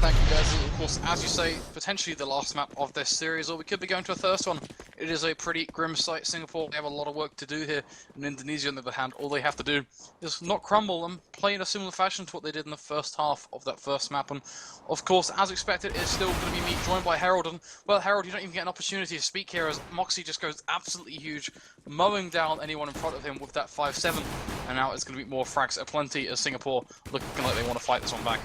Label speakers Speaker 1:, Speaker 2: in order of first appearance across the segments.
Speaker 1: Thank you guys. Of course, as you say, potentially the last map of this series, or we could be going to a first one. It is a pretty grim sight. Singapore, they have a lot of work to do here. And Indonesia, on the other hand, all they have to do is not crumble and play in a similar fashion to what they did in the first half of that first map. And of course, as expected, it's still going to be me joined by Harold. And well, Harold, you don't even get an opportunity to speak here as Moxie just goes absolutely huge, mowing down anyone in front of him with that 5-7. And now it's going to be more frags aplenty as Singapore looking like they want to fight this one back.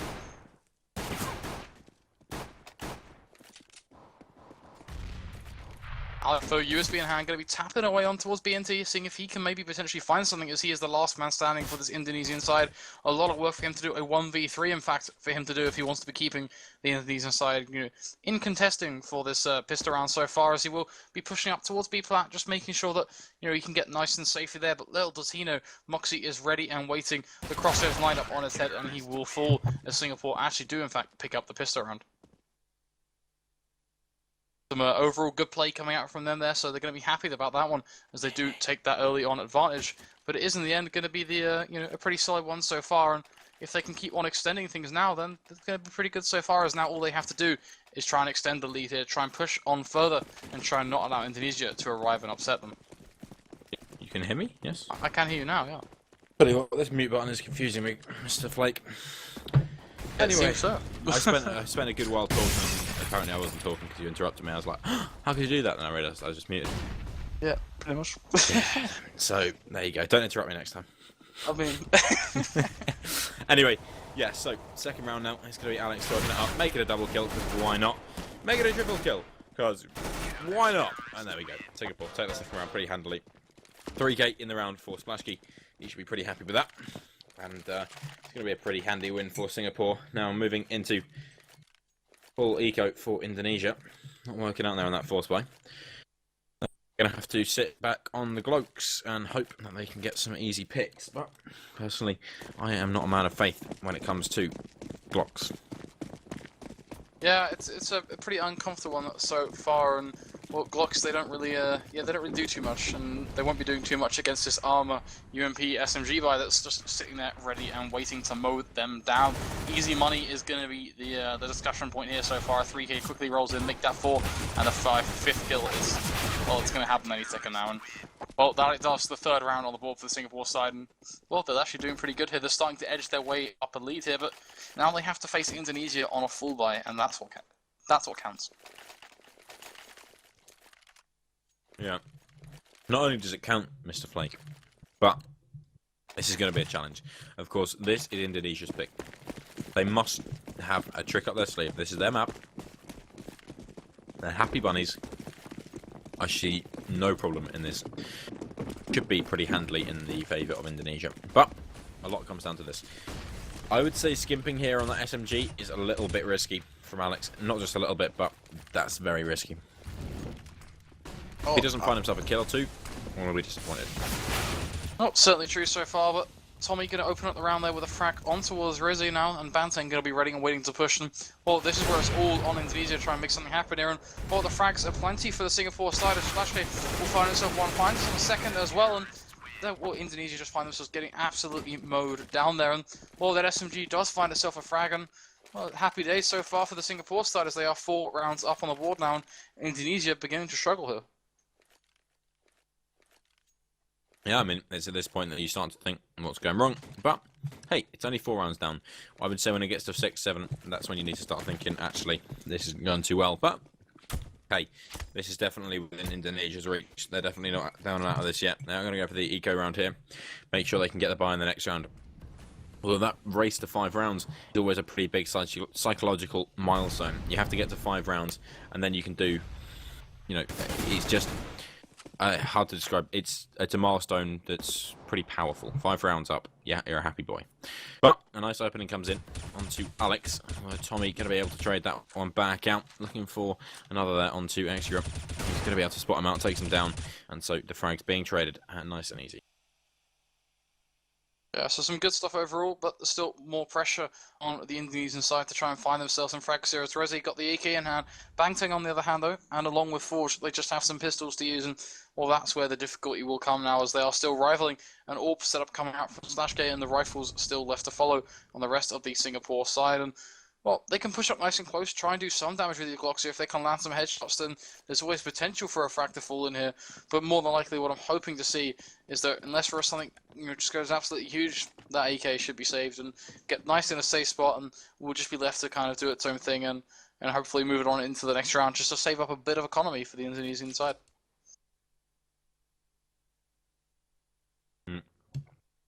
Speaker 1: Alpha USB in hand, going to be tapping away on towards BNT, seeing if he can maybe potentially find something as he is the last man standing for this Indonesian side. A lot of work for him to do, a 1v3 in fact, for him to do if he wants to be keeping the Indonesian side in contesting for this pistol round so far, as he will be pushing up towards B-plat, just making sure that he can get nice and safely there. But little does he know, Moxie is ready and waiting. The crosshairs lined up on his head and he will fall as Singapore actually do in fact pick up the pistol round. Some overall good play coming out from them there, so they're going to be happy about that one as they do take that early on advantage. But it is in the end going to be the a pretty solid one so far, and if they can keep on extending things now, then it's going to be pretty good so far. As now all they have to do is try and extend the lead here, try and push on further, and try and not allow Indonesia to arrive and upset them.
Speaker 2: You can hear me? Yes.
Speaker 1: I can hear you now. Yeah.
Speaker 2: Tell you what, this mute button is confusing me, Mr. Flake. Anyway,
Speaker 1: so.
Speaker 2: I spent a good while talking. Apparently I wasn't talking because you interrupted me. I was like, how could you do that? And I realised I was just muted.
Speaker 1: Yeah, pretty much.
Speaker 2: So, there you go. Don't interrupt me next time.
Speaker 1: I mean...
Speaker 2: Anyway, yeah, so, second round now. It's going to be Alex talking it up. Make it a double kill, because why not? Make it a triple kill, because why not? And there we go. Singapore take the second round pretty handily. 3k in the round for Splashkey. You should be pretty happy with that. And it's going to be a pretty handy win for Singapore. Now moving into full eco for Indonesia. Not working out there on that force buy. They're going to have to sit back on the Glokes and hope that they can get some easy picks. But personally, I am not a man of faith when it comes to Glocks.
Speaker 1: Yeah, it's a pretty uncomfortable one so far, and well, Glocks they don't really do too much, and they won't be doing too much against this armor UMP SMG buy that's just sitting there ready and waiting to mow them down. Easy money is going to be the discussion point here so far. 3k quickly rolls in, make that 4, and a 5th kill is, well, it's going to happen any second now. And well, that does the third round on the board for the Singapore side, and well, they're actually doing pretty good here. They're starting to edge their way up a lead here, but now they have to face Indonesia on a full buy, and that's what counts.
Speaker 2: Yeah. Not only does it count, Mr. Flake, but this is going to be a challenge. Of course, this is Indonesia's pick. They must have a trick up their sleeve. This is their map. They're happy bunnies. I see no problem in this. Should be pretty handily in the favour of Indonesia. But a lot comes down to this. I would say skimping here on that SMG is a little bit risky from Alex. Not just a little bit, but that's very risky. If he doesn't find himself a kill or two, I'm going to be disappointed.
Speaker 1: Not certainly true so far, but Tommy going to open up the round there with a frag on towards Rizzy now, and Banteng going to be ready and waiting to push them. Well, this is where it's all on Indonesia to try and make something happen here, and well, the frags are plenty for the Singapore side. Splashkey will find himself one, finds him a second as well, and well, Indonesia just find themselves getting absolutely mowed down there, and well, that SMG does find itself a frag, and well, happy days so far for the Singapore side as they are 4 rounds up on the board now, and Indonesia beginning to struggle here.
Speaker 2: Yeah, I mean, it's at this point that you start to think what's going wrong. But, hey, it's only 4 rounds down. I would say when it gets to 6, 7, that's when you need to start thinking, actually, this isn't going too well. But, hey, this is definitely within Indonesia's reach. They're definitely not down and out of this yet. Now I'm going to go for the eco round here. Make sure they can get the buy in the next round. Although that race to 5 rounds is always a pretty big psychological milestone. You have to get to 5 rounds, and then you can do, it's just... hard to describe. It's a milestone that's pretty powerful. 5 rounds up, yeah, you're a happy boy. But a nice opening comes in onto Alex. Tommy going to be able to trade that one back out. Looking for another there onto Extra. He's going to be able to spot him out, takes him down, and so the frag's being traded, nice and easy.
Speaker 1: Yeah, so some good stuff overall, but there's still more pressure on the Indonesian side to try and find themselves in frag series. Rezi got the EK in hand. Bangtang on the other hand, though, and along with Forge, they just have some pistols to use, and well, that's where the difficulty will come now, as they are still rivaling an AWP setup coming out from Slashgate, and the rifles still left to follow on the rest of the Singapore side. And well, they can push up nice and close, try and do some damage with your Glocks. If they can land some headshots, then there's always potential for a frag to fall in here. But more than likely, what I'm hoping to see is that unless for something just goes absolutely huge, that AK should be saved and get nice in a safe spot, and we'll just be left to kind of do its own thing and hopefully move it on into the next round just to save up a bit of economy for the Indonesian side.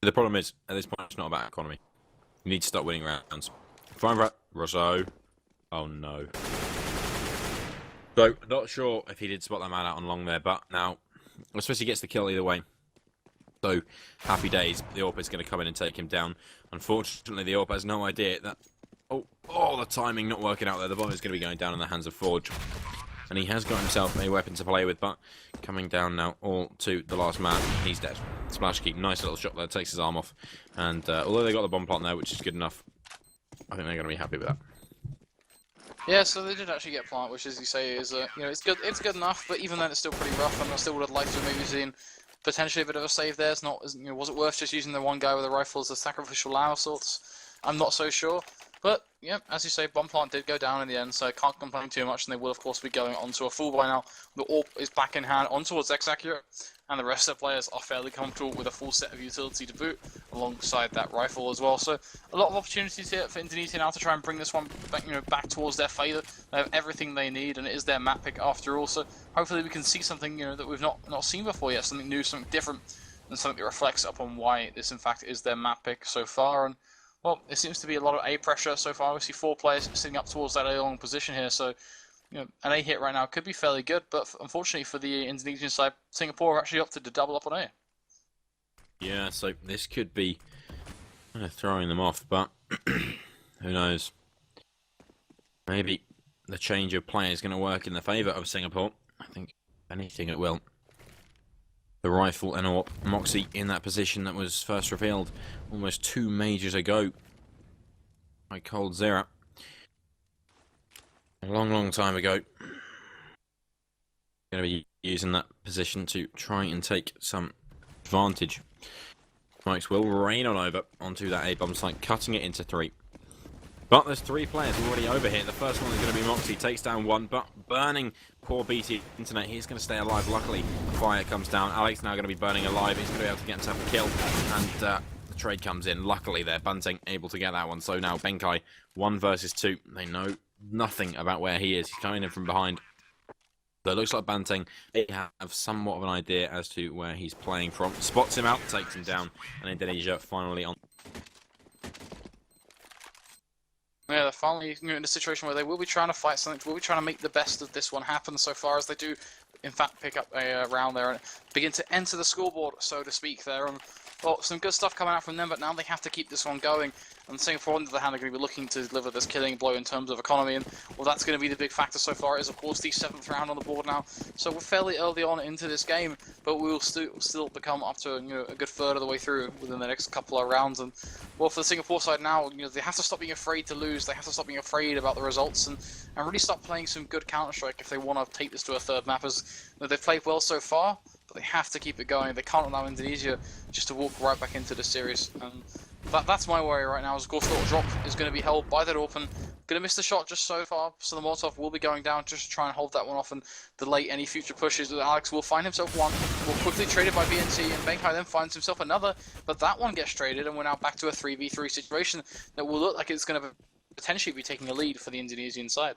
Speaker 2: The problem is, at this point, it's not about economy. You need to start winning rounds. Fine, right, Rosso. Oh no. So, not sure if he did spot that man out on long there, but now, I suppose he gets the kill either way. So, happy days. The AWP is going to come in and take him down. Unfortunately, the AWP has no idea that... Oh, the timing not working out there. The bomb is going to be going down in the hands of Forge. And he has got himself a weapon to play with, but coming down now all to the last man. He's dead. Splash keep, nice little shot there, takes his arm off. And although they got the bomb plant there, which is good enough, I think they're going to be happy with that.
Speaker 1: Yeah, so they did actually get plant, which, as you say, is it's good. It's good enough, but even then, it's still pretty rough. And I still would have liked to have maybe seen potentially a bit of a save there. It's not, was it worth just using the one guy with a rifle as a sacrificial lamb of sorts? I'm not so sure. But yeah, as you say, bomb plant did go down in the end, so I can't complain too much. And they will, of course, be going onto a full by now. The AWP is back in hand on towards X-Accurate, and the rest of the players are fairly comfortable with a full set of utility to boot alongside that rifle as well. So a lot of opportunities here for Indonesia now to try and bring this one back, back towards their favour. They have everything they need, and it is their map pick after all. So hopefully we can see something that we've not seen before yet, something new, something different, and something that reflects upon why this in fact is their map pick so far. And well, it seems to be a lot of A pressure so far. We see 4 players sitting up towards that A long position here, so an A hit right now could be fairly good, but unfortunately for the Indonesian side, Singapore have actually opted to double up on A.
Speaker 2: Yeah, so this could be kind of throwing them off, but who knows? Maybe the change of play is going to work in the favour of Singapore. I think if anything it will. The rifle and AWP, Moxie in that position that was first revealed almost 2 majors ago by Cold Zera. A long time ago. Going to be using that position to try and take some advantage. Smokes will rain on over onto that A-bomb site, cutting it into 3. But there's 3 players already over here. The first one is going to be Moxie, takes down 1, but burning poor BT Internet. He's going to stay alive. Luckily, the fire comes down. Alex now going to be burning alive. He's going to be able to get himself a kill. And the trade comes in. Luckily, they're Bunting able to get that one. So now Benkai, 1 versus 2. They know nothing about where he is. He's coming in from behind. So it looks like Bunting, they have somewhat of an idea as to where he's playing from. Spots him out, takes him down. And Indonesia finally on.
Speaker 1: Yeah, they're finally in a situation where they will be trying to fight something, will be trying to make the best of this one happen so far as they do, in fact, pick up a round there and begin to enter the scoreboard, so to speak, there. And, well, some good stuff coming out from them, but now they have to keep this one going. And Singapore, on the other hand, are going to be looking to deliver this killing blow in terms of economy. And, well, that's going to be the big factor so far, is, of course, the 7th round on the board now. So we're fairly early on into this game, but we will still become up to a good third of the way through within the next couple of rounds. And, well, for the Singapore side now, they have to stop being afraid to lose. They have to stop being afraid about the results and really start playing some good Counter-Strike if they want to take this to a 3rd map. As they've played well so far, but they have to keep it going. They can't allow Indonesia just to walk right back into the series. And that's my worry right now, is of course the drop is going to be held by that open. Going to miss the shot just so far, so the Molotov will be going down just to try and hold that one off and delay any future pushes. Alex will find himself 1, will quickly traded by BNT, and Benkai then finds himself another, but that one gets traded, and we're now back to a 3v3 situation that will look like it's going to potentially be taking a lead for the Indonesian side.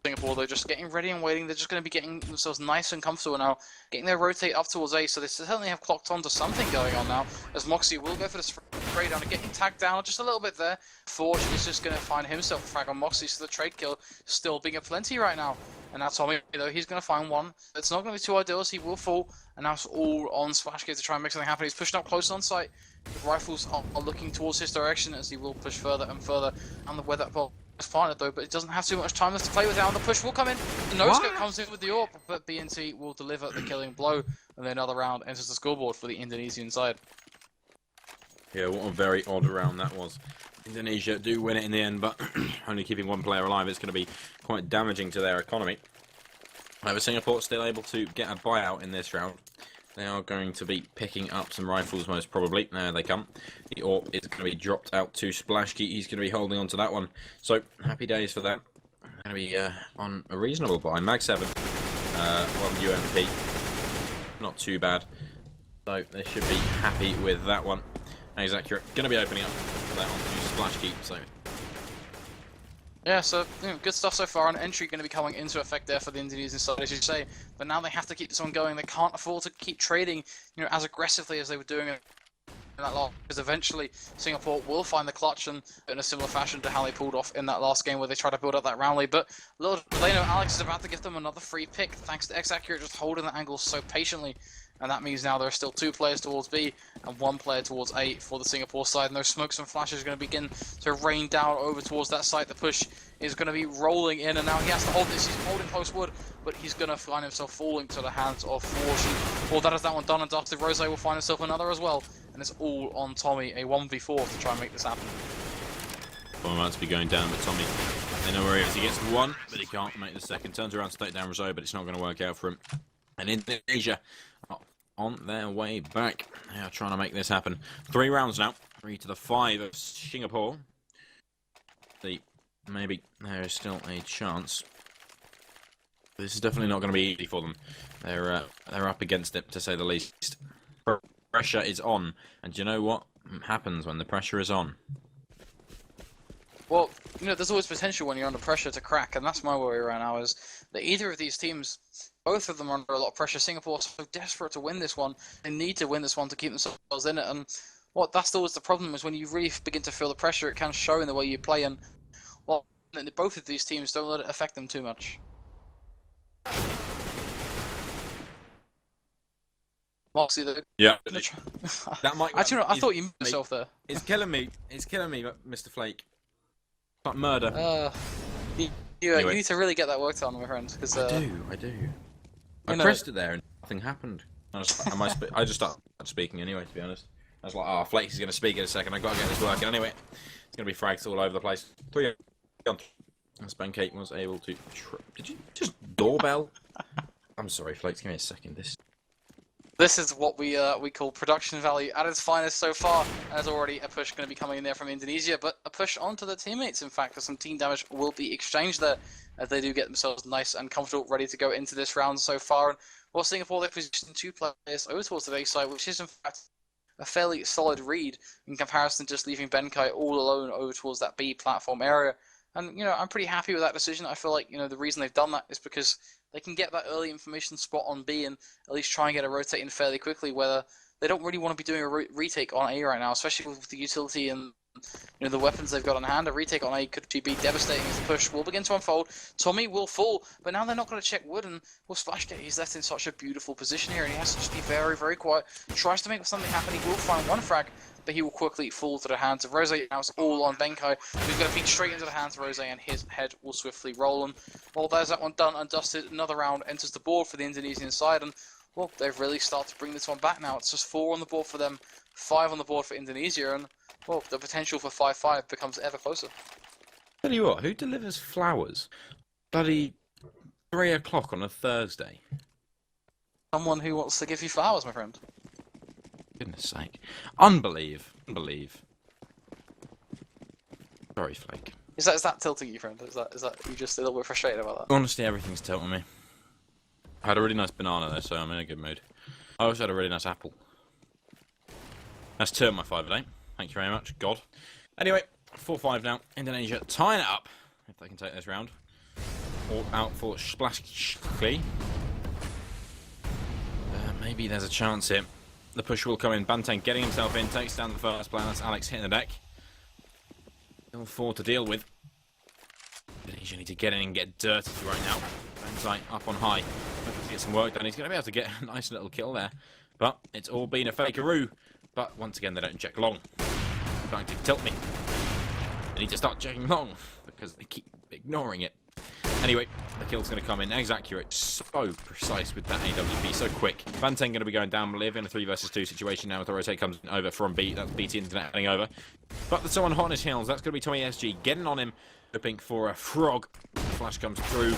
Speaker 1: Singapore, they're just getting ready and waiting. They're just going to be getting themselves nice and comfortable now, getting their rotate up towards A, so they certainly have clocked on to something going on now, as Moxie will go for the spray down and getting tagged down just a little bit there. Forge is just going to find himself a frag on Moxie, so the trade kill still being aplenty right now. And now Tommy, though, he's going to find 1. It's not going to be too ideal, as he will fall, and now it's all on Splashgate to try and make something happen. He's pushing up close on site. The rifles are looking towards his direction as he will push further and further, and the weather ball is fine though, but it doesn't have too much time left to play with now, and the push will come in. The no-scope comes in with the AWP, but BNT will deliver the killing blow, and then another round enters the scoreboard for the Indonesian side.
Speaker 2: Yeah, what a very odd round that was. Indonesia do win it in the end, but only keeping 1 player alive is going to be quite damaging to their economy. However, Singapore still able to get a buyout in this round. They are going to be picking up some rifles, most probably. There they come. The AWP is going to be dropped out to Splashkey. He's going to be holding on to that one. So, happy days for that. Going to be on a reasonable buy. Mag 7. 1 UMP. Not too bad. So, they should be happy with that one. That is accurate. Going to be opening up for that onto Splashkey. So,
Speaker 1: yeah, so good stuff so far. An entry going to be coming into effect there for the Indonesian side, as you say. But now they have to keep this one going. They can't afford to keep trading, as aggressively as they were doing it in that last. Because eventually Singapore will find the clutch, and in a similar fashion to how they pulled off in that last game where they tried to build up that round lead. But little do they know, Alex is about to give them another free pick thanks to X-Accurate just holding the angle so patiently. And that means now there are still 2 players towards B and 1 player towards A for the Singapore side. And those smokes and flashes are going to begin to rain down over towards that site. The push is going to be rolling in, and now he has to hold this. He's holding close wood, but he's going to find himself falling to the hands of Forge. Well, that is that one done and dusted. Rose will find himself another as well. And it's all on Tommy, a 1v4 to try and make this happen.
Speaker 2: Well, I'm about to be going down, but Tommy, they know where he is. He gets the 1, but he can't make the second. Turns around to take down Rizzo, but it's not going to work out for him. And Indonesia are on their way back. They are trying to make this happen. 3 rounds now. 3 to the 5 of Singapore. Maybe there is still a chance. This is definitely not going to be easy for them. They're up against it, to say the least. Pressure is on, and you know what happens when the pressure is on?
Speaker 1: Well, there's always potential when you're under pressure to crack, and that's my worry right now, is that either of these teams, both of them are under a lot of pressure. Singapore are so desperate to win this one. They need to win this one to keep themselves in it, and that's always the problem, is when you really begin to feel the pressure, it can show in the way you play, and both of these teams don't let it affect them too much. Moxie,
Speaker 2: yeah. That might.
Speaker 1: Actually, I thought you moved yourself there.
Speaker 2: It's killing me. It's killing me, Mr. Flake. It's like murder.
Speaker 1: You need to really get that worked on, my friend. Cause,
Speaker 2: I do. I pressed it there and nothing happened. I just started speaking anyway, to be honest. I was like, oh, Flakes is going to speak in a second. I've got to get this working anyway. It's going to be frags all over the place. 3 on. Spancake was able to... Did you just doorbell? I'm sorry, Flakes. Give me a second.
Speaker 1: This is what we call production value at its finest so far. There's already a push going to be coming in there from Indonesia, but a push onto the teammates, in fact, as some team damage will be exchanged there, as they do get themselves nice and comfortable, ready to go into this round so far. And while Singapore, they've positioned 2 players over towards the A side, which is in fact a fairly solid read in comparison to just leaving Benkai all alone over towards that B platform area. And, I'm pretty happy with that decision. I feel like, the reason they've done that is because they can get that early information spot on B and at least try and get a rotate in fairly quickly, whether they don't really want to be doing a retake on A right now, especially with the utility and the weapons they've got on hand. A retake on A could be devastating as the push will begin to unfold. Tommy will fall, but now they're not going to check wood, and Splashgate, he's left in such a beautiful position here, and he has to just be very, very quiet. Tries to make something happen, he will find 1 frag, but he will quickly fall to the hands of Rose. Now it's all on Benkai, who's going to feed straight into the hands of Rose, and his head will swiftly roll. And well, there's that one done and dusted. Another round enters the board for the Indonesian side, and well, they've really started to bring this one back now. It's just 4 on the board for them, 5 on the board for Indonesia, and well, the potential for 5-5 becomes ever closer.
Speaker 2: Tell you what, who delivers flowers? Bloody 3 o'clock on a Thursday.
Speaker 1: Someone who wants to give you flowers, my friend.
Speaker 2: Goodness sake. Unbelieve. Sorry, Flake.
Speaker 1: Is that tilting you, friend? Is that you just a little bit frustrated about that?
Speaker 2: Honestly, everything's tilting me. I had a really nice banana there, so I'm in a good mood. I also had a really nice apple. That's 2 of my 5 a day. Thank you very much, God. Anyway, 4-5 now. Indonesia tying it up, if they can take this round. All out for Splashkey. Maybe there's a chance here. The push will come in. Banteng getting himself in, takes down the first player. That's Alex hitting the deck. Still 4 to deal with. Indonesia need to get in and get dirty right now. Banteng up on high. Hoping to get some work done. He's going to be able to get a nice little kill there. But it's all been a fakeroo. But once again, they don't check long. They're trying to tilt me. They need to start checking long because they keep ignoring it. Anyway, the kill's going to come in. X-Accurate, so precise with that AWP, so quick. Banteng going to be going down. We live in a 3 versus 2 situation now. The rotate comes over from B. That's BT Internet heading over. But there's someone hot on his heels. That's going to be Tommy SG getting on him, hoping for a frog. Flash comes through.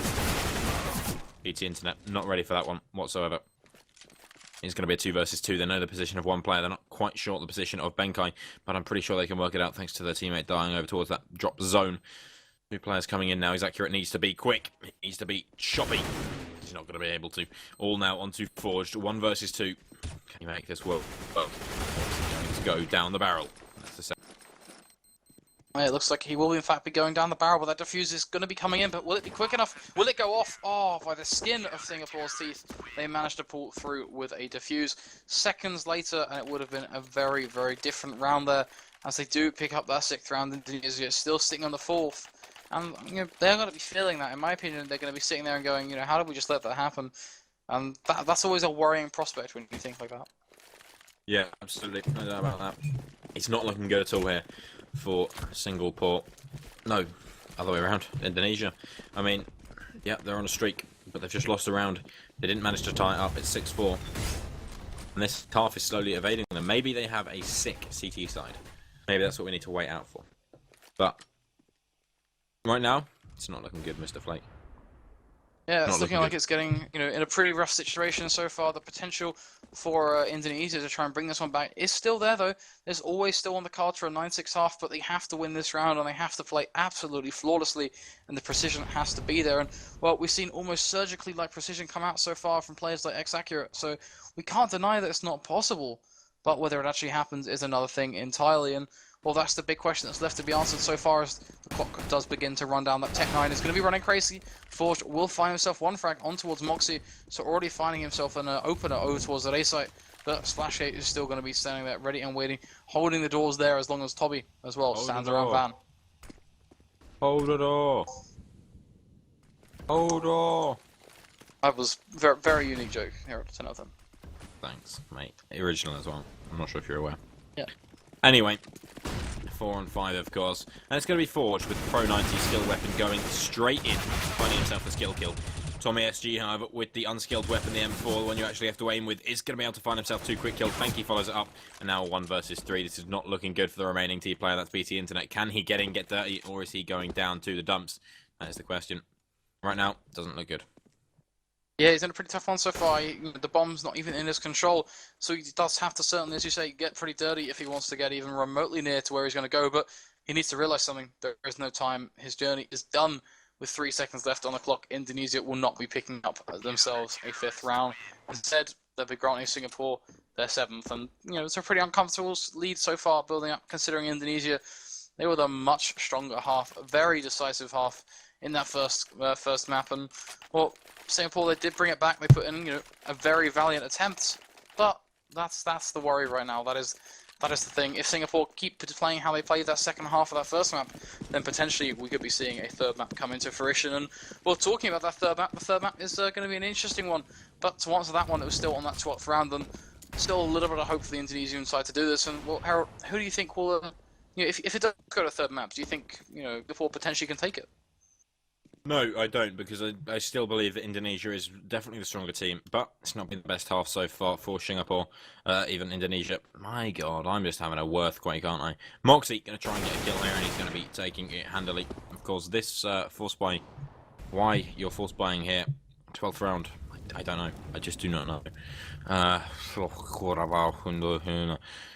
Speaker 2: BT Internet not ready for that one whatsoever. It's going to be a 2 versus 2. They know the position of one player. They're not quite sure the position of Benkai, but I'm pretty sure they can work it out thanks to their teammate dying over towards that drop zone. 2 players coming in now. He's accurate, needs to be quick. It needs to be choppy. He's not going to be able to. All now onto Forged. 1 versus 2. Can he make this work? Oh, he's going to go down the barrel. That's the second.
Speaker 1: It looks like he will in fact be going down the barrel, but that defuse is going to be coming in, but will it be quick enough? Will it go off? Oh, by the skin of Singapore's teeth, they managed to pull through with a defuse. Seconds later, and it would have been a very, very different round there, as they do pick up that 6th round. Indonesia still sitting on the 4th, and they're going to be feeling that. In my opinion, they're going to be sitting there and going, how did we just let that happen? And that's always a worrying prospect when you think like that.
Speaker 2: Yeah, absolutely. No doubt about that. It's not looking good at all here for Singapore. No, other way around. Indonesia. I mean, yeah, they're on a streak, but they've just lost a round. They didn't manage to tie it up. It's 6-4. And this half is slowly evading them. Maybe they have a sick CT side. Maybe that's what we need to wait out for. But right now, it's not looking good, Mr. Flake.
Speaker 1: Yeah, it's looking like it's getting, in a pretty rough situation so far. The potential for Indonesia to try and bring this one back is still there, though. There's always still on the card for a 9-6 half, but they have to win this round, and they have to play absolutely flawlessly, and the precision has to be there. And, well, we've seen almost surgically like precision come out so far from players like X-Accurate, so we can't deny that it's not possible. But whether it actually happens is another thing entirely, and well, that's the big question that's left to be answered so far as the clock does begin to run down. That Tech 9 is going to be running crazy. Forged will find himself 1 frag on towards Moxie, so already finding himself an opener over towards that A site. But Splashgate is still going to be standing there ready and waiting, holding the doors there as long as Toby as well stands around Van.
Speaker 2: Hold the door. Hold door.
Speaker 1: That was very, very unique joke here at 10 of them.
Speaker 2: Thanks, mate. Original as well. I'm not sure if you're aware.
Speaker 1: Yeah.
Speaker 2: Anyway, 4 on 5, of course. And it's going to be Forged with Pro 90 skill weapon going straight in, finding himself the skill kill. Tommy SG, however, with the unskilled weapon, the M4, the one you actually have to aim with, is going to be able to find himself 2 quick kills. Benki follows it up, and now 1 versus 3. This is not looking good for the remaining T player. That's BT Internet. Can he get in, get dirty, or is he going down to the dumps? That is the question. Right now, doesn't look good.
Speaker 1: Yeah, he's in a pretty tough one so far. The bomb's not even in his control, so he does have to certainly, as you say, get pretty dirty if he wants to get even remotely near to where he's going to go, but he needs to realize something. There is no time. His journey is done with 3 seconds left on the clock. Indonesia will not be picking up themselves a 5th round. Instead, they'll be granting Singapore their 7th, and it's a pretty uncomfortable lead so far building up, considering Indonesia, they were the much stronger half, a very decisive half in that first map, and well, Singapore, they did bring it back. They put in, a very valiant attempt, but that's the worry right now. That is the thing. If Singapore keep playing how they played that second half of that first map, then potentially we could be seeing a 3rd map come into fruition. And well, talking about that 3rd map, the 3rd map is going to be an interesting one. But to answer that one, it was still on that 12th round, and still a little bit of hope for the Indonesian side to do this. And well, Harold, who do you think will, if it does go to 3rd map, do you think Singapore potentially can take it?
Speaker 2: No, I don't, because I still believe that Indonesia is definitely the stronger team, but it's not been the best half so far for Singapore, even Indonesia. My god, I'm just having a worthquake, aren't I? Moxie going to try and get a kill here, and he's going to be taking it handily. Of course, this force buy, why you're force buying here, 12th round, I don't know. I just do not know.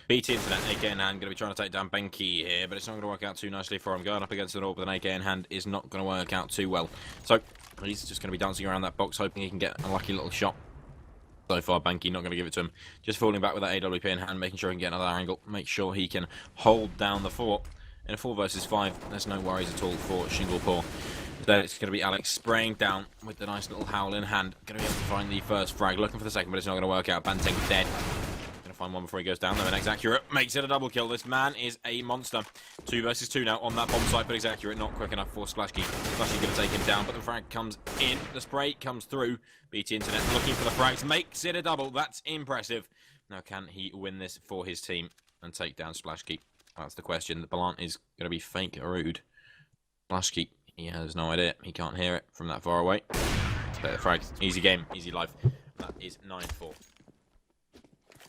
Speaker 2: BT Internet, AK in hand, going to be trying to take down Benki here, but it's not going to work out too nicely for him. Going up against an orb with an AK in hand is not going to work out too well. So, he's just going to be dancing around that box, hoping he can get a lucky little shot. So far, Benki not going to give it to him. Just falling back with that AWP in hand, making sure he can get another angle, make sure he can hold down the fort. In a 4 versus 5, there's no worries at all for Singapore. Then it's going to be Alex spraying down with the nice little howl in hand. Going to be able to find the first frag. Looking for the second, but it's not going to work out. Banteng dead. Going to find one before he goes down, though. And X-Accurate makes it a double kill. This man is a monster. 2 versus 2 now on that bomb site, but X-Accurate not quick enough for Splashkey. Splashkey going to take him down, but the frag comes in. The spray comes through. BT Internet looking for the frags. Makes it a double. That's impressive. Now, can he win this for his team and take down Splashkey? That's the question. The Balant is going to be fake rude. Splashkey. He has no idea. He can't hear it from that far away. Play the frag. Easy game. Easy life. That is 9-4.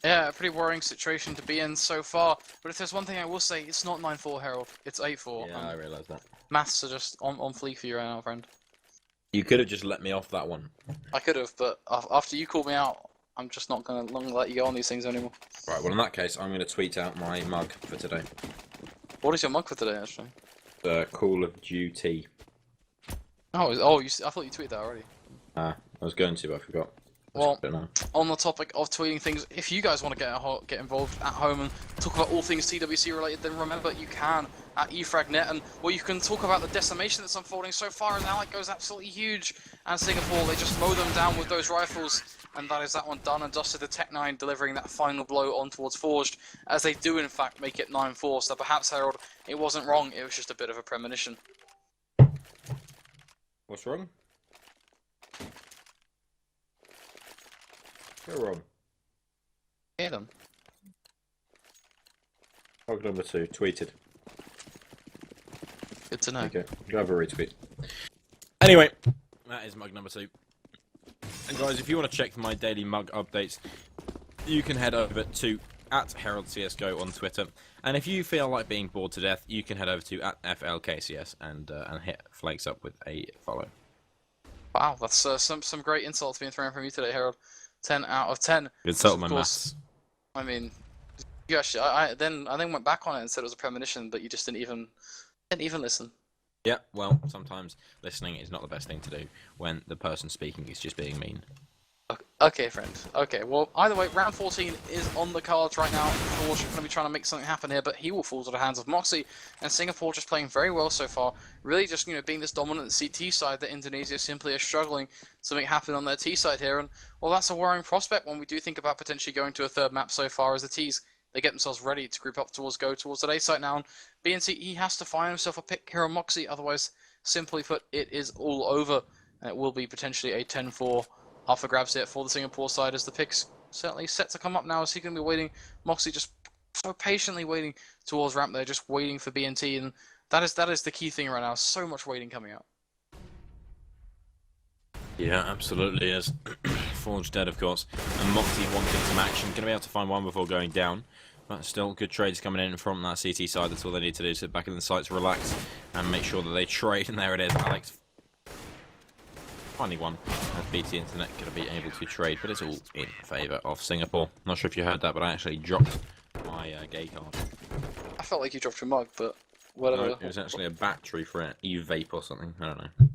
Speaker 1: Yeah, a pretty worrying situation to be in so far. But if there's one thing I will say, it's not 9-4, Harold. It's 8-4.
Speaker 2: Yeah, I realise that.
Speaker 1: Maths are just on fleek for you right now, friend.
Speaker 2: You could have just let me off that one.
Speaker 1: I could have, but after you called me out, I'm just not gonna let you go on these things anymore.
Speaker 2: Right, well in that case, I'm going to tweet out my mug for today.
Speaker 1: What is your mug for today, actually?
Speaker 2: Call of Duty.
Speaker 1: Oh, I thought you tweeted that already.
Speaker 2: I was going to, but I forgot.
Speaker 1: Well, on the topic of tweeting things, if you guys want to get involved at home and talk about all things TWC related, then remember you can at eFragNet, and well, you can talk about the decimation that's unfolding so far, and now it goes absolutely huge. And Singapore, they just mow them down with those rifles, and that is that one done and dusted. The Tech-9 delivering that final blow on towards Forged, as they do in fact make it 9-4. So perhaps, Harold, it wasn't wrong, it was just a bit of a premonition.
Speaker 2: What's wrong? You're wrong.
Speaker 1: Hear them.
Speaker 2: Mug number 2, tweeted.
Speaker 1: Good to know.
Speaker 2: Okay, go have a retweet. Anyway, that is mug number 2. And guys, if you want to check my daily mug updates, you can head over to @HeraldCSGO on Twitter. And if you feel like being bored to death, you can head over to @FLKCS and hit Flakes up with a follow.
Speaker 1: Wow, that's some great insults being thrown from you today, Harold. 10 out of 10.
Speaker 2: Good start with my maths.
Speaker 1: I mean, you actually, I then went back on it and said it was a premonition, but you just didn't even listen.
Speaker 2: Yeah, well, sometimes listening is not the best thing to do when the person speaking is just being mean.
Speaker 1: Okay, friend. Okay, well, either way, round 14 is on the cards right now. Forge going to be trying to make something happen here, but he will fall to the hands of Moxie. And Singapore just playing very well so far. Really just, being this dominant CT side that Indonesia simply are struggling to make happen on their T side here. And, well, that's a worrying prospect when we do think about potentially going to a third map so far as the Ts. They get themselves ready to group up go towards the A site now. And BNC, he has to find himself a pick here on Moxie. Otherwise, simply put, it is all over. And it will be potentially a 10-4 up for grabs here for the Singapore side as the picks certainly set to come up now. Is he going to be waiting? Moxie just so patiently waiting towards ramp there, just waiting for BNT, and that is the key thing right now. So much waiting coming out.
Speaker 2: Yeah, absolutely is. Forge dead, of course. And Moxie wanting some action. Going to be able to find one before going down. But still, good trades coming in from that CT side. That's all they need to do. Sit back in the sites, relax, and make sure that they trade. And there it is. Alex finally won. As BT Internet going to be able to trade. But it's all in favour of Singapore. Not sure if you heard that, but I actually dropped my gay card.
Speaker 1: I felt like you dropped your mug, but whatever.
Speaker 2: No, it was actually a battery for an e-vape or something. I don't know.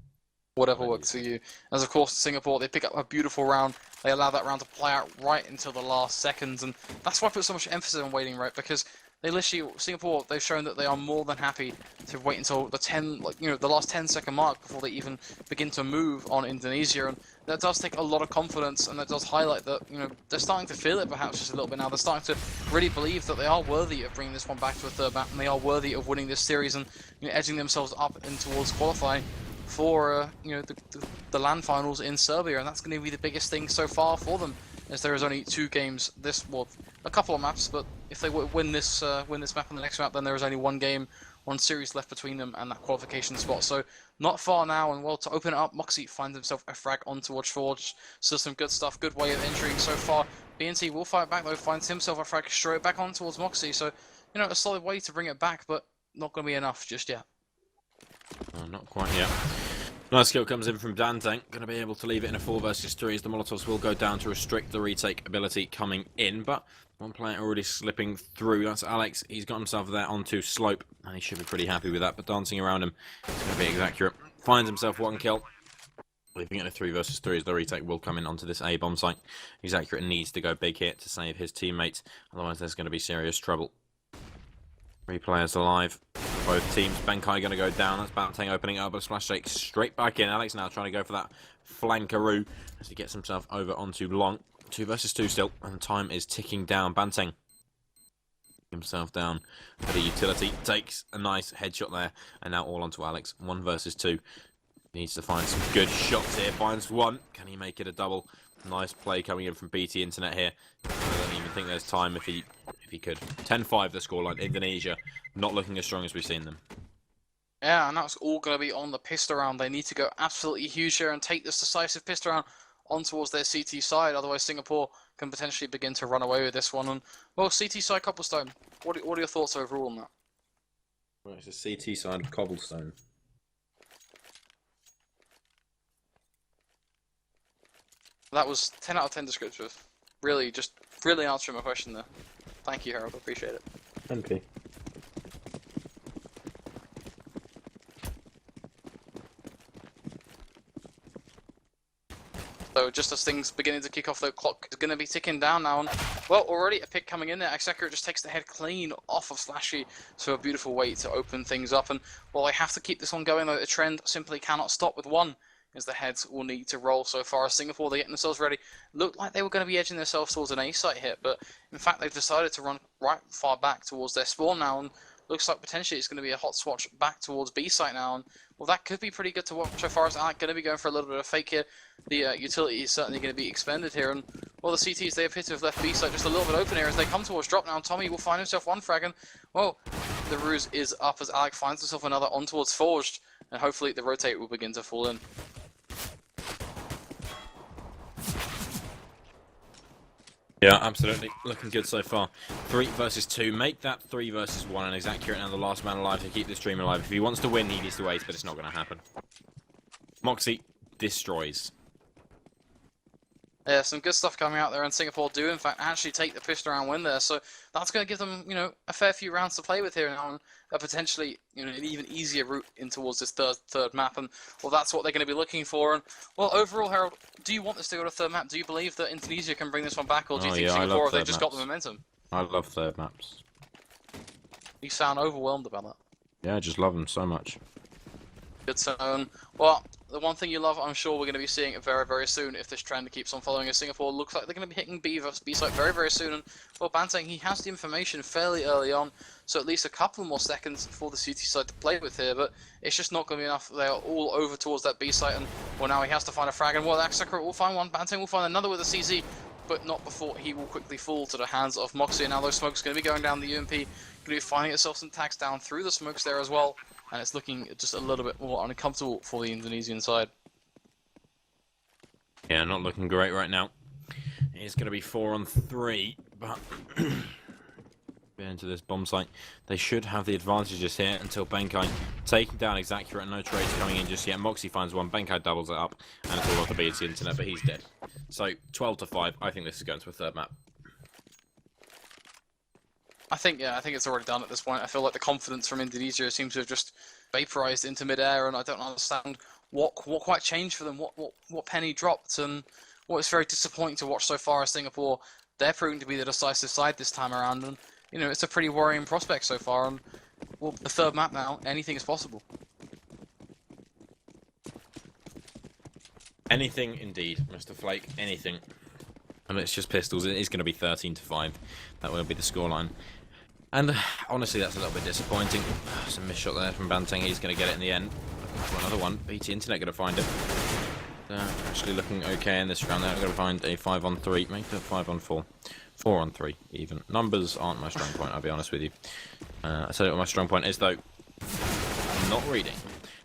Speaker 1: Whatever works for you. As of course, Singapore, they pick up a beautiful round. They allow that round to play out right until the last seconds, and that's why I put so much emphasis on waiting, right? Because they literally, Singapore, they've shown that they are more than happy to wait until the the last 10-second mark before they even begin to move on Indonesia, and that does take a lot of confidence, and that does highlight that they're starting to feel it perhaps just a little bit now. They're starting to really believe that they are worthy of bringing this one back to a third map, and they are worthy of winning this series and edging themselves up and towards qualifying for the LAN finals in Serbia, and that's going to be the biggest thing so far for them, as there is only 2 games a couple of maps, but if they win this map and the next map, then there is only 1 game, 1 series left between them and that qualification spot. So not far now, and well, to open it up, Moxie finds himself a frag on towards Forge. So some good stuff, good way of entering so far. BNT will fight back though, finds himself a frag straight back on towards Moxie. So a solid way to bring it back, but not going to be enough just yet.
Speaker 2: Not quite yet. Nice kill comes in from Dantang. Going to be able to leave it in a 4 versus 3 as the Molotovs will go down to restrict the retake ability coming in. But one player already slipping through. That's Alex. He's got himself there onto slope, and he should be pretty happy with that. But dancing around him is going to be accurate. Finds himself 1 kill. Leaving it in a 3 versus 3 as the retake will come in onto this A bomb site. He's accurate and needs to go big here to save his teammates. Otherwise, there's going to be serious trouble. 3 players alive for both teams. Benkai going to go down. That's Bantang opening up, but splash shake straight back in. Alex now trying to go for that flankaroo as he gets himself over onto Long. 2 versus 2 still, and time is ticking down. Bantang himself down for the utility. Takes a nice headshot there, and now all onto Alex. 1 versus 2. Needs to find some good shots here. Finds 1. Can he make it a double? Nice play coming in from BT Internet here. I don't even think there's time if he could. 10-5 the scoreline. Indonesia not looking as strong as we've seen them.
Speaker 1: Yeah, and that's all going to be on the pistol round. They need to go absolutely huge here and take this decisive pistol round on towards their CT side. Otherwise, Singapore can potentially begin to run away with this one. And well, CT side cobblestone. What are your thoughts overall on that?
Speaker 2: Well, it's a CT side of cobblestone.
Speaker 1: That was 10 out of 10 descriptive. really answering my question there. Thank you, Harold. I appreciate it.
Speaker 2: MP.
Speaker 1: So just as things beginning to kick off, the clock is going to be ticking down now. And, well, already a pick coming in there. Executor just takes the head clean off of Slashy. So a beautiful way to open things up. And, well, they have to keep this one going, though. The trend simply cannot stop with one, as the heads will need to roll. So far as Singapore, they're getting themselves ready. Looked like they were going to be edging themselves towards an A-site hit, but in fact, they've decided to run right far back towards their spawn now. And looks like potentially it's going to be a hot swatch back towards B-site now. And, well, that could be pretty good to watch so far as Alec going to be going for a little bit of fake here. The utility is certainly going to be expended here. And, well, the CTs, they appear to have left B-site just a little bit open here as they come towards drop now. And Tommy will find himself one frag. And, well, the ruse is up as Alec finds himself another on towards Forged. And hopefully the rotate will begin to fall in.
Speaker 2: Yeah, absolutely. Looking good so far. 3 versus 2. Make that 3 versus 1 and is accurate and the last man alive to keep this dream alive. If he wants to win, he needs to ace, but it's not going to happen. Moxie destroys.
Speaker 1: Yeah, some good stuff coming out there, and Singapore do, in fact, actually take the pistol round win there. So that's going to give them, you know, a fair few rounds to play with here now, and a potentially, you know, an even easier route in towards this third map. And, well, that's what they're going to be looking for. And, well, overall, Harold, do you want this to go to third map? Do you believe that Indonesia can bring this one back, or do you think Singapore, have they just got the momentum?
Speaker 2: I love third maps.
Speaker 1: You sound overwhelmed about that.
Speaker 2: Yeah, I just love them so much.
Speaker 1: Good to well, the one thing you love, I'm sure we're going to be seeing it very, very soon if this trend keeps on following. As Singapore looks like they're going to be hitting B site very, very soon. And, well, Banteng, he has the information fairly early on, so at least a couple more seconds for the CT side to play with here, but it's just not going to be enough. They are all over towards that B site, and, well, now he has to find a frag, and, well, Axakura will find one. Banteng will find another with a CZ, but not before he will quickly fall to the hands of Moxie. And now those smokes going to be going down the UMP, going to be finding itself some tags down through the smokes there as well. And it's looking just a little bit more uncomfortable for the Indonesian side.
Speaker 2: Yeah, not looking great right now. It's going to be 4 on 3, but into this bomb site. They should have the advantages here until Benkai taking down Exacurate and no trades coming in just yet. Moxie finds one, Benkai doubles it up, and it's all off the BT internet, but he's dead. So 12 to 5, I think this is going to a third map.
Speaker 1: I think it's already done at this point. I feel like the confidence from Indonesia seems to have just vaporized into midair, and I don't understand what quite changed for them, what penny dropped, and what is very disappointing to watch so far as Singapore. They're proving to be the decisive side this time around, and, you know, it's a pretty worrying prospect so far. And, well, the third map now, anything is possible.
Speaker 2: Anything indeed, Mr. Flake. Anything. And it's just pistols. It is going to be 13 to 5. That will be the scoreline. And honestly, that's a little bit disappointing. Some missed shot there from Banteng. He's going to get it in the end. Looking for another one. BT Internet going to find it. Actually looking okay in this round. They're going to find a 5 on 3. Make it 5 on 4. 4 on 3 even. Numbers aren't my strong point, I'll be honest with you. I'll tell you what my strong point is though. I'm not reading.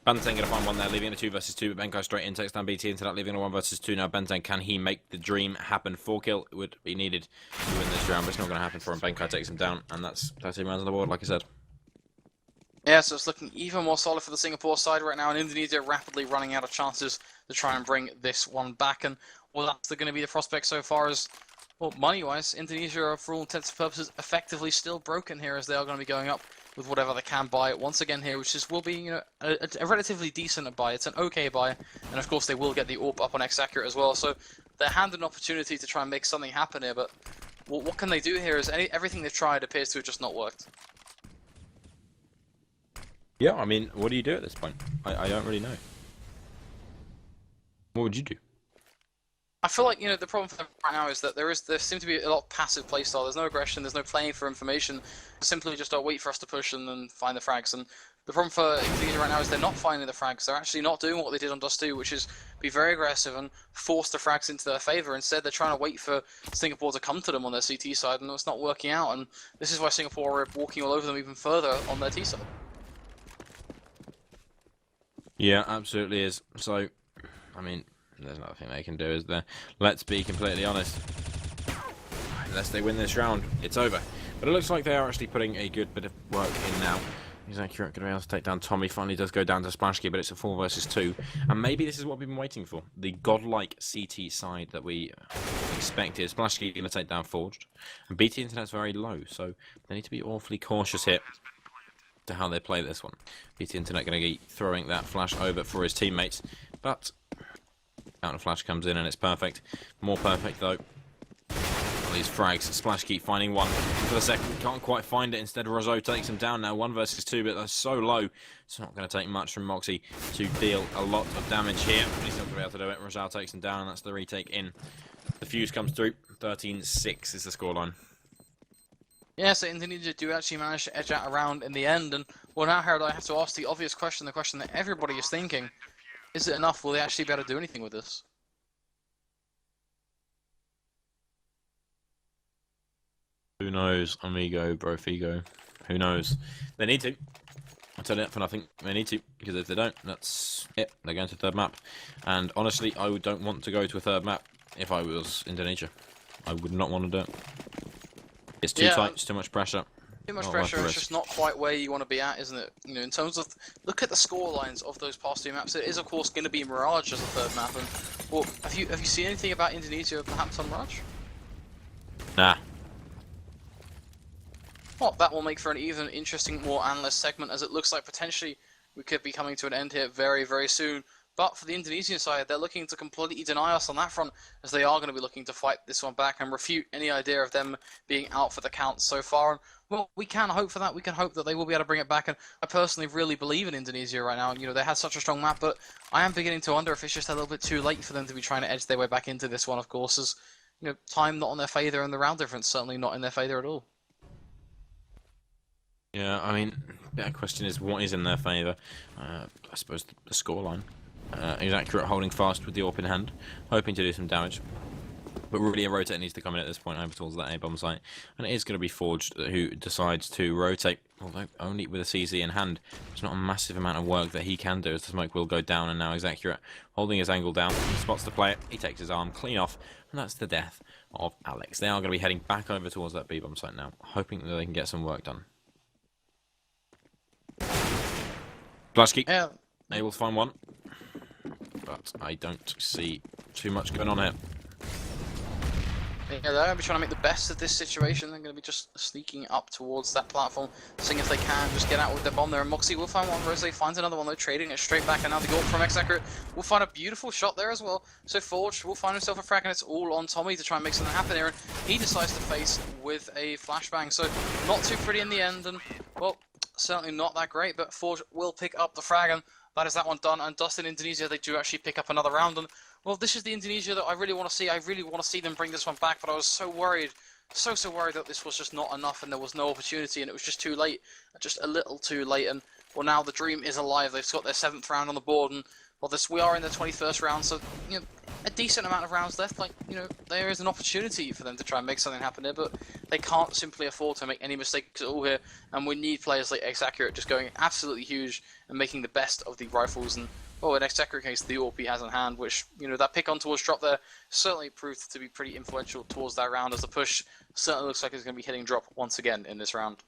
Speaker 2: Banteng going to find one there, leaving it a 2 versus 2, but Benkai straight in, takes down BT into that, leaving a 1 versus 2. Now Banteng, can he make the dream happen? 4 kill would be needed to win this round, but it's not going to happen for him. Benkai takes him down, and that's 13 rounds on the board, like I said.
Speaker 1: Yeah, so it's looking even more solid for the Singapore side right now, and Indonesia rapidly running out of chances to try and bring this one back. And, well, that's going to be the prospect so far as, well, money-wise, Indonesia are, for all intents and purposes, effectively still broken here, as they are going to be going up with whatever they can buy once again here, which will be, you know, a relatively decent buy. It's an okay buy, and of course they will get the AWP up on X-Accurate as well, so they're handed an opportunity to try and make something happen here, but what can they do here is everything they've tried appears to have just not worked.
Speaker 2: Yeah, I mean, what do you do at this point? I don't really know. What would you do?
Speaker 1: I feel like, you know, the problem for them right now is that there seems to be a lot of passive playstyle. There's no aggression, there's no playing for information. Simply just wait for us to push and then find the frags. And the problem for Indonesia right now is they're not finding the frags. They're actually not doing what they did on Dust 2, which is be very aggressive and force the frags into their favor. Instead, they're trying to wait for Singapore to come to them on their CT side, and it's not working out. And this is why Singapore are walking all over them even further on their T side.
Speaker 2: Yeah, absolutely is. So, I mean, there's nothing they can do, is there? Let's be completely honest. Unless they win this round, it's over. But it looks like they are actually putting a good bit of work in now. He's accurate, going to be able to take down Tommy. Finally does go down to Splashkey, but it's a 4 versus 2. And maybe this is what we've been waiting for. The godlike CT side that we expected. Splashkey going to take down Forged. And BT Internet's very low, so they need to be awfully cautious here to how they play this one. BT Internet going to be throwing that flash over for his teammates, but counter flash comes in and it's perfect. More perfect though. These frags, Splashkey finding one for the second, can't quite find it. Instead, Roseau takes him down now, 1 versus 2, but they're so low. It's not going to take much from Moxie to deal a lot of damage here. But he's not going to be able to do it. Roseau takes him down, and that's the retake in. The fuse comes through. 13-6 is the scoreline.
Speaker 1: Yeah, so Indonesia do actually manage to edge out around in the end, and well now, Harold, I have to ask the obvious question, the question that everybody is thinking. Is it enough? Will they actually be able to do anything with this?
Speaker 2: Who knows, amigo, brofigo. Who knows? They need to. I'll tell you that for nothing. They need to, because if they don't, that's it. They're going to third map. And honestly, I don't want to go to a third map if I was Indonesia. I would not want to do it. It's too tight, it's too much pressure.
Speaker 1: Too much pressure, it's just not quite where you want to be at, isn't it? You know, in terms of, look at the score lines of those past 2 maps. It is, of course, going to be Mirage as a third map. And, well, have you seen anything about Indonesia perhaps on Mirage?
Speaker 2: Nah.
Speaker 1: Well, that will make for an even interesting, more analyst segment, as it looks like potentially we could be coming to an end here very, very soon. But for the Indonesian side, they're looking to completely deny us on that front, as they are going to be looking to fight this one back and refute any idea of them being out for the count so far. And, well, we can hope for that. We can hope that they will be able to bring it back. And I personally really believe in Indonesia right now. You know, they had such a strong map, but I am beginning to wonder if it's just a little bit too late for them to be trying to edge their way back into this one, of course, as, you know, time not on their favour and the round difference certainly not in their favour at all.
Speaker 2: Yeah, I mean, the question is, what is in their favour? I suppose the scoreline. He's accurate, holding fast with the AWP in hand, hoping to do some damage. But really, a rotate needs to come in at this point over towards that A-bomb site. And it is going to be Forged who decides to rotate, although only with a CZ in hand. There's not a massive amount of work that he can do, as the smoke will go down, and now he's accurate, holding his angle down. He spots the player, he takes his arm clean off, and that's the death of Alex. They are going to be heading back over towards that B-bomb site now, hoping that they can get some work done. Splashkey,
Speaker 1: Yeah.
Speaker 2: able to find one, but I don't see too much going on here.
Speaker 1: Yeah, they're going to be trying to make the best of this situation. They're going to be just sneaking up towards that platform, seeing if they can just get out with their bomb there. And Moxie will find one, Rosé finds another one, though, trading it straight back. And now the AWP from X-Accurate will find a beautiful shot there as well. So Forge will find himself a frag, and it's all on Tommy to try and make something happen here. And he decides to face with a flashbang. So not too pretty in the end, and, well, certainly not that great. But Forge will pick up the frag, and that is that one done. And Dust in Indonesia, they do actually pick up another round. And, well, this is the Indonesia that I really want to see. I really want to see them bring this one back, but I was so worried, so worried that this was just not enough and there was no opportunity and it was just too late, just a little too late. And, well, now the dream is alive. They've got their 7th round on the board, and, well, we are in the 21st round, so, you know, a decent amount of rounds left. Like, you know, there is an opportunity for them to try and make something happen here, but they can't simply afford to make any mistakes at all here, and we need players like X-Accurate just going absolutely huge and making the best of the rifles. And, well, in X-Accurate case, the AWP he has in hand, which, you know, that pick on towards drop there certainly proved to be pretty influential towards that round, as the push certainly looks like it's going to be hitting drop once again in this round.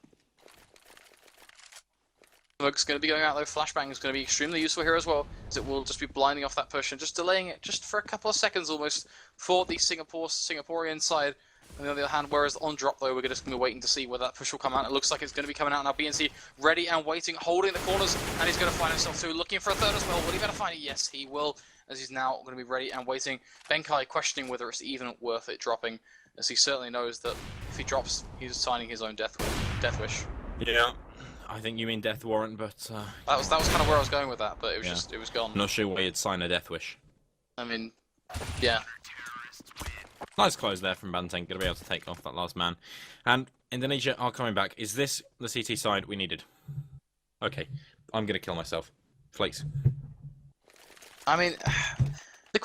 Speaker 1: Smoke's going to be going out though. Flashbang is going to be extremely useful here as well, as it will just be blinding off that push and just delaying it just for a couple of seconds almost for the Singaporean side. On the other hand, whereas on drop though, we're just going to be waiting to see where that push will come out. It looks like it's going to be coming out now. BNC ready and waiting, holding the corners, and he's going to find himself too, looking for a third as well. Will he better find it? Yes, he will, as he's now going to be ready and waiting. Benkai questioning whether it's even worth it dropping, as he certainly knows that if he drops, he's signing his own death wish.
Speaker 2: Yeah. I think you mean death warrant, but
Speaker 1: that was kind of where I was going with that, but it was just, it was gone.
Speaker 2: I'm not sure why you'd sign a death wish.
Speaker 1: I mean, yeah.
Speaker 2: Nice close there from Banteng, gonna be able to take off that last man. And Indonesia are coming back. Is this the CT side we needed? Okay, I'm gonna kill myself. Flakes.
Speaker 1: I mean, the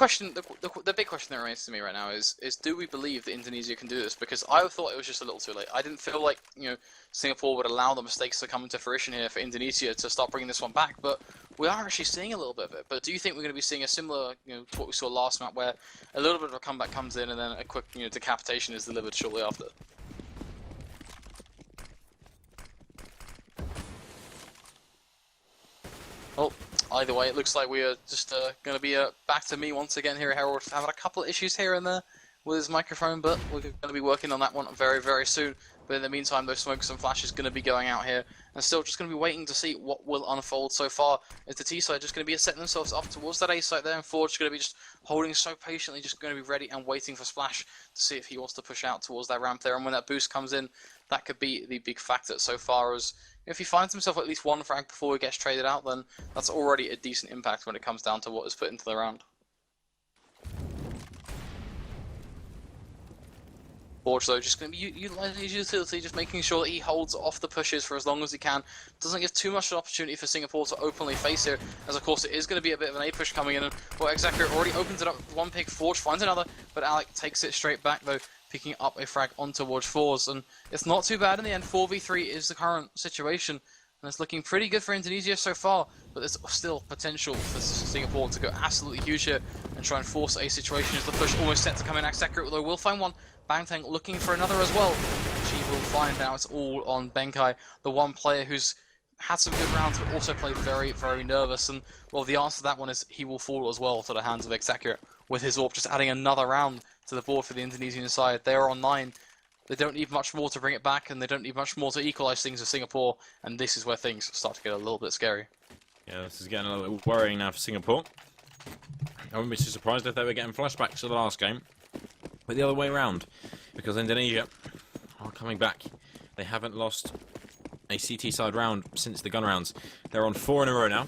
Speaker 1: big question that remains to me right now is do we believe that Indonesia can do this? Because I thought it was just a little too late. I didn't feel like, you know, Singapore would allow the mistakes to come into fruition here for Indonesia to start bringing this one back, but we are actually seeing a little bit of it. But do you think we're going to be seeing a similar, you know, to what we saw last map, where a little bit of a comeback comes in and then a quick, you know, decapitation is delivered shortly after? Well, either way, it looks like we are just going to be back to me once again here, Harold. Having a couple of issues here and there with his microphone, but we're going to be working on that one very, very soon. But in the meantime, those smokes and flashes going to be going out here, and still just going to be waiting to see what will unfold. So far, is the T side just going to be setting themselves up towards that A site there, and Forge going to be just holding so patiently, just going to be ready and waiting for Splash to see if he wants to push out towards that ramp there. And when that boost comes in, that could be the big factor so far. As if he finds himself at least one frag before he gets traded out, then that's already a decent impact when it comes down to what is put into the round. Forge, though, just going to be utilising his utility, just making sure that he holds off the pushes for as long as he can. Doesn't give too much of an opportunity for Singapore to openly face here, as of course it is going to be a bit of an A push coming in. And well, exactly, already opens it up with one pick. Forge finds another, but Alec takes it straight back, though, picking up a frag on towards Forge. And it's not too bad in the end. 4v3 is the current situation, and it's looking pretty good for Indonesia so far, but there's still potential for Singapore to go absolutely huge here and try and force a situation as the push almost set to come in. Accurate, though, will find one. Bangtang looking for another as well. She will find now it's all on Benkai, the one player who's had some good rounds but also played very, very nervous. And well, the answer to that one is he will fall as well to the hands of Accurate with his AWP, just adding another round to the board for the Indonesian side. They are on 9. They don't need much more to bring it back, and they don't need much more to equalise things with Singapore, and this is where things start to get a little bit scary.
Speaker 2: Yeah, this is getting a little bit worrying now for Singapore. I wouldn't be too surprised if they were getting flashbacks to the last game. But the other way around, because Indonesia are coming back. They haven't lost a CT side round since the gun rounds. They're on 4 in a row now.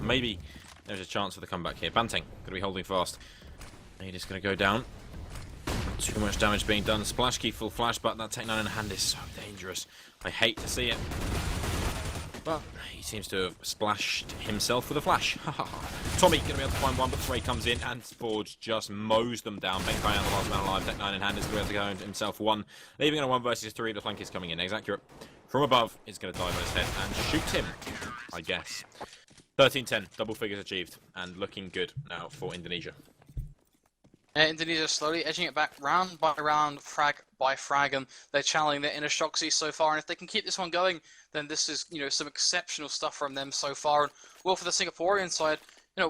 Speaker 2: Maybe there's a chance for the comeback here. Banteng going to be holding fast. He's just going to go down. Not too much damage being done. Splash key full flash, but that Tech 9 in hand is so dangerous. I hate to see it. But he seems to have splashed himself with a flash. Tommy going to be able to find one, but Frey comes in and Forge just mows them down. Benkai on the last man alive. Tech 9 in hand is going to be able to go himself one. Leaving it a 1 versus 3. The flank is coming in. Accurate from above is going to dive on his head and shoot him, I guess. 13-10. Double figures achieved. And looking good now for Indonesia.
Speaker 1: Indonesia slowly edging it back round by round, frag by frag, and they're channeling their inner Shoxy so far. And if they can keep this one going, then this is, some exceptional stuff from them so far. And well, for the Singaporean side,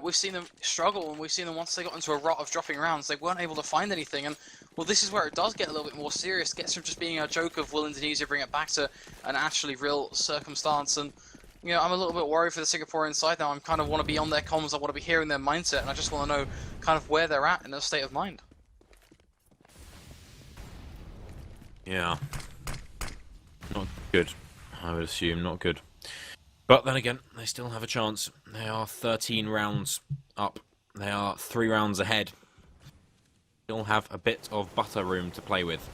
Speaker 1: we've seen them struggle, and we've seen them once they got into a rut of dropping rounds, they weren't able to find anything. And well, this is where it does get a little bit more serious. It gets from just being a joke of will Indonesia bring it back to an actually real circumstance. And I'm a little bit worried for the Singaporean side now. I kind of want to be on their comms, I want to be hearing their mindset, and I just want to know kind of where they're at in their state of mind.
Speaker 2: Yeah. Not good, I would assume, not good. But then again, they still have a chance. They are 13 rounds up. They are 3 rounds ahead. Still have a bit of butter room to play with.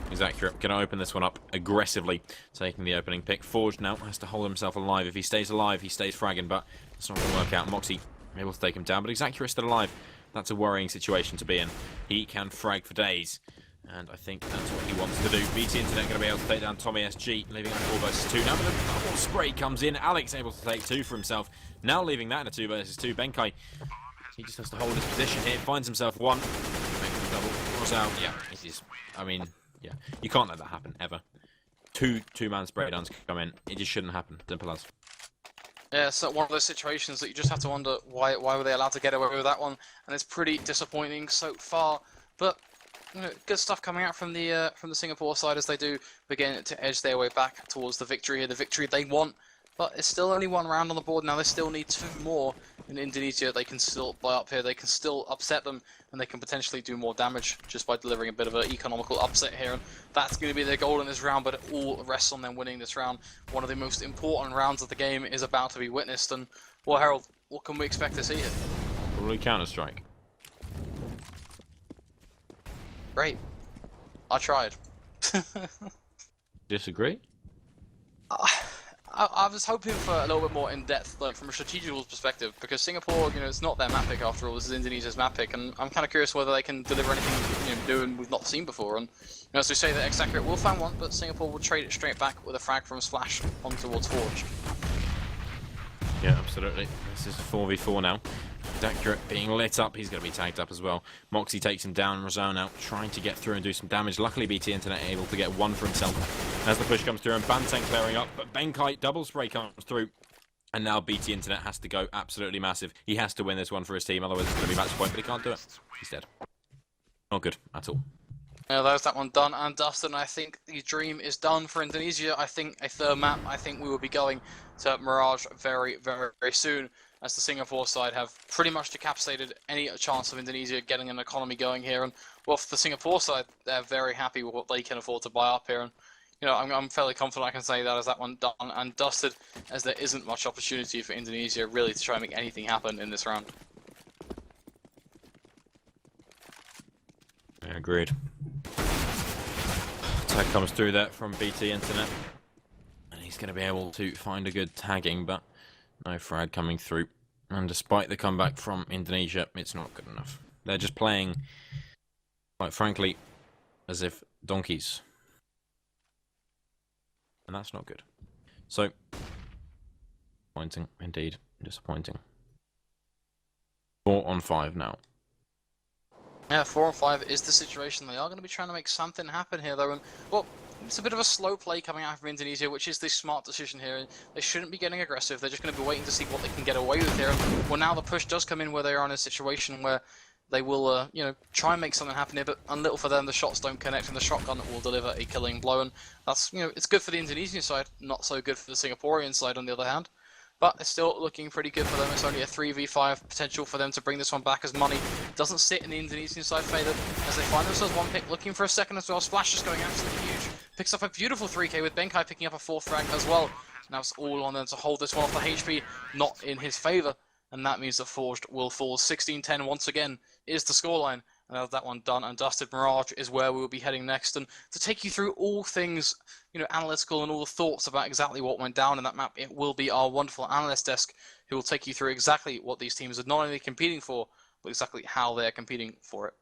Speaker 2: He's accurate. Going to open this one up aggressively, taking the opening pick. Forge now has to hold himself alive. If he stays alive, he stays fragging, but it's not going to work out. Moxie able to take him down, but he's accurate, still alive. That's a worrying situation to be in. He can frag for days, and I think that's what he wants to do. BT Internet going to be able to take down Tommy SG, leaving it 4 versus 2. Now the double spray comes in. Alex able to take 2 for himself. Now leaving that in a 2 versus 2. Benkai, he just has to hold his position here. Finds himself 1. Double cross out. Yeah, it is. I mean, yeah, you can't let that happen, ever. Two-man spray downs come in. It just shouldn't happen. Simple as.
Speaker 1: Yeah, it's one of those situations that you just have to wonder why were they allowed to get away with that one, and it's pretty disappointing so far. But good stuff coming out from the Singapore side as they do begin to edge their way back towards the victory here, the victory they want. But it's still only 1 round on the board now. They still need 2 more in Indonesia. They can still buy up here. They can still upset them, and they can potentially do more damage just by delivering a bit of an economical upset here. And that's going to be their goal in this round, but it all rests on them winning this round. One of the most important rounds of the game is about to be witnessed. And, well, Harold, what can we expect to see here?
Speaker 2: Probably Counter-Strike.
Speaker 1: Great. I tried.
Speaker 2: Disagree?
Speaker 1: I was hoping for a little bit more in-depth from a strategical perspective, because Singapore, it's not their map pick after all. This is Indonesia's map pick, and I'm kind of curious whether they can deliver anything new and we've not seen before. And as we say, that Accurate will find one, but Singapore will trade it straight back with a frag from Splash on towards Forge.
Speaker 2: Yeah, absolutely. This is 4v4 now. Accurate being lit up, he's going to be tagged up as well. Moxie takes him down, Razan out, trying to get through and do some damage. Luckily, BT Internet able to get 1 for himself as the push comes through, and Banteng clearing up, but Benkai double spray comes through, and now BT Internet has to go absolutely massive. He has to win this one for his team, otherwise it's going to be match point, but he can't do it. He's dead. Not good at all.
Speaker 1: Yeah, there's that one done and dusted, and I think the dream is done for Indonesia. I think a third map, I think we will be going to Mirage very, very, very soon, as the Singapore side have pretty much decapitated any chance of Indonesia getting an economy going here. And well, for the Singapore side, they're very happy with what they can afford to buy up here. And you know, I'm fairly confident I can say that as that one done and dusted, as there isn't much opportunity for Indonesia really to try and make anything happen in this round.
Speaker 2: Yeah, agreed. Tag comes through there from BT Internet, and he's going to be able to find a good tagging, but no frag coming through. And despite the comeback from Indonesia, it's not good enough. They're just playing, quite frankly, as if donkeys. And that's not good. So, disappointing, indeed, disappointing. 4 on 5 now.
Speaker 1: Yeah, 4 on 5 is the situation. They are going to be trying to make something happen here, though. And well, it's a bit of a slow play coming out from Indonesia, which is the smart decision here. They shouldn't be getting aggressive. They're just going to be waiting to see what they can get away with here. And well, now the push does come in where they are in a situation where they will, you know, try and make something happen here. But unlittle for them, the shots don't connect, and the shotgun will deliver a killing blow. And that's, you know, it's good for the Indonesian side, not so good for the Singaporean side on the other hand. But it's still looking pretty good for them. It's only a 3v5 potential for them to bring this one back, as money doesn't sit in the Indonesian side favour, as they find themselves one pick, looking for a second as well. Splash is going absolutely huge. Picks up a beautiful 3k with Benkai picking up a 4th frag as well. Now it's all on them to hold this one off. The HP not in his favour, and that means that Forged will fall. 16-10 once again is the scoreline. And as that one done and dusted, Mirage is where we will be heading next. And to take you through all things, you know, analytical and all the thoughts about exactly what went down in that map, it will be our wonderful analyst desk who will take you through exactly what these teams are not only competing for, but exactly how they're competing for it.